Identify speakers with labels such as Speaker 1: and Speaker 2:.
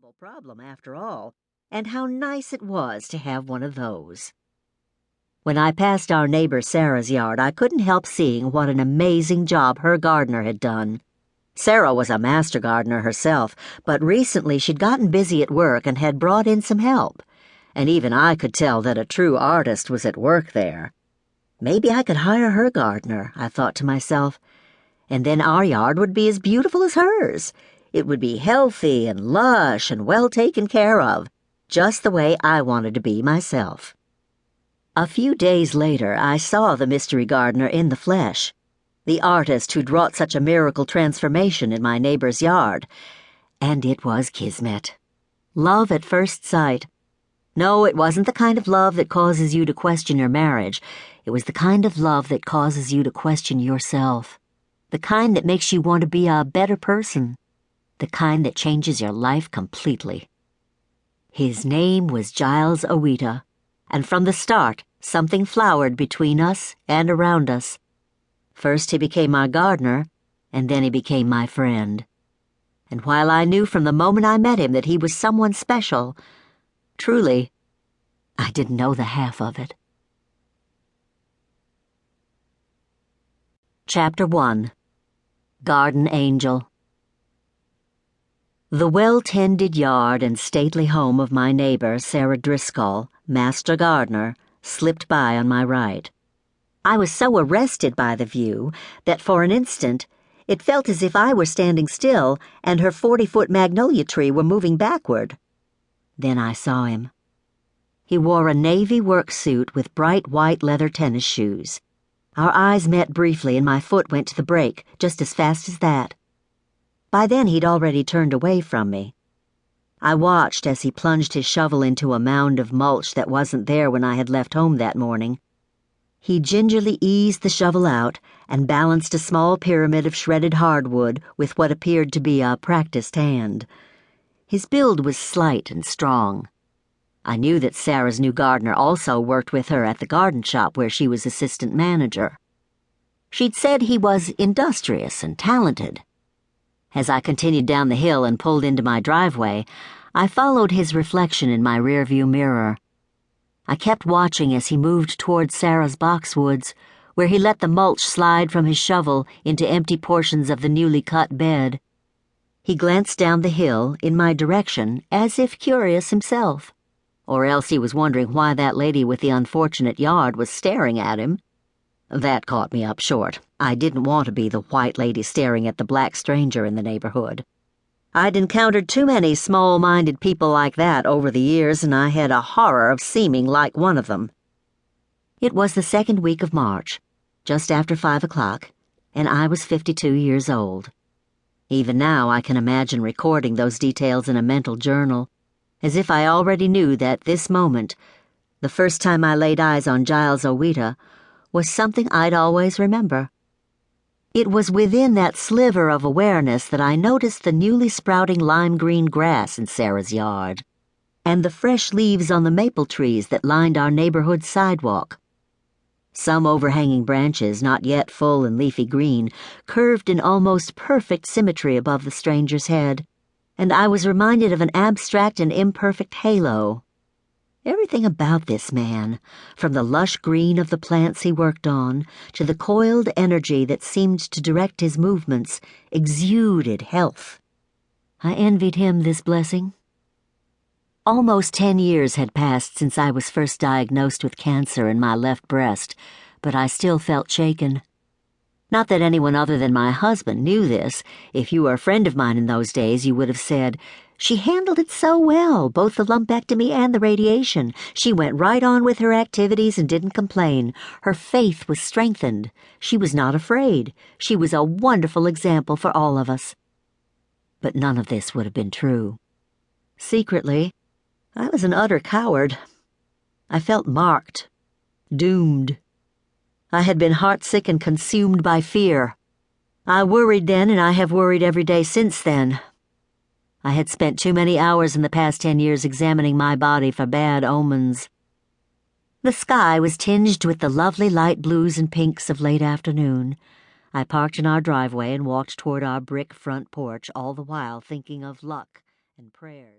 Speaker 1: terrible problem after all, and how nice it was to have one of those. When I passed our neighbor Sarah's yard, I couldn't help seeing what an amazing job her gardener had done. Sarah was a master gardener herself, but recently she'd gotten busy at work and had brought in some help, and even I could tell that a true artist was at work there. Maybe I could hire her gardener, I thought to myself, and then our yard would be as beautiful as hers. It would be healthy and lush and well taken care of, just the way I wanted to be myself. A few days later, I saw the mystery gardener in the flesh, the artist who'd wrought such a miracle transformation in my neighbor's yard, and it was kismet. Love at first sight. No, it wasn't the kind of love that causes you to question your marriage. It was the kind of love that causes you to question yourself. The kind that makes you want to be a better person. The kind that changes your life completely. His name was Giles Owita, and from the start, something flowered between us and around us. First he became my gardener, and then he became my friend. And while I knew from the moment I met him that he was someone special, truly, I didn't know the half of it. Chapter 1. Garden Angel. The well-tended yard and stately home of my neighbor, Sarah Driscoll, master gardener, slipped by on my right. I was so arrested by the view that for an instant it felt as if I were standing still and her 40-foot magnolia tree were moving backward. Then I saw him. He wore a navy work suit with bright white leather tennis shoes. Our eyes met briefly and my foot went to the brake just as fast as that. By then he'd already turned away from me. I watched as he plunged his shovel into a mound of mulch that wasn't there when I had left home that morning. He gingerly eased the shovel out and balanced a small pyramid of shredded hardwood with what appeared to be a practiced hand. His build was slight and strong. I knew that Sarah's new gardener also worked with her at the garden shop where she was assistant manager. She'd said he was industrious and talented. As I continued down the hill and pulled into my driveway, I followed his reflection in my rearview mirror. I kept watching as he moved toward Sarah's boxwoods, where he let the mulch slide from his shovel into empty portions of the newly cut bed. He glanced down the hill in my direction as if curious himself, or else he was wondering why that lady with the unfortunate yard was staring at him. That caught me up short. I didn't want to be the white lady staring at the black stranger in the neighborhood. I'd encountered too many small-minded people like that over the years, and I had a horror of seeming like one of them. It was the second week of March, just after 5 o'clock, and I was 52 years old. Even now I can imagine recording those details in a mental journal, as if I already knew that this moment, the first time I laid eyes on Giles Owita, was something I'd always remember. It was within that sliver of awareness that I noticed the newly sprouting lime-green grass in Sarah's yard, and the fresh leaves on the maple trees that lined our neighborhood sidewalk. Some overhanging branches, not yet full and leafy green, curved in almost perfect symmetry above the stranger's head, and I was reminded of an abstract and imperfect halo. Everything about this man, from the lush green of the plants he worked on to the coiled energy that seemed to direct his movements, exuded health. I envied him this blessing. Almost 10 years had passed since I was first diagnosed with cancer in my left breast, but I still felt shaken. Not that anyone other than my husband knew this. If you were a friend of mine in those days, you would have said, "She handled it so well, both the lumpectomy and the radiation. She went right on with her activities and didn't complain. Her faith was strengthened. She was not afraid. She was a wonderful example for all of us." But none of this would have been true. Secretly, I was an utter coward. I felt marked, doomed. I had been heartsick and consumed by fear. I worried then, and I have worried every day since then. I had spent too many hours in the past 10 years examining my body for bad omens. The sky was tinged with the lovely light blues and pinks of late afternoon. I parked in our driveway and walked toward our brick front porch, all the while thinking of luck and prayers.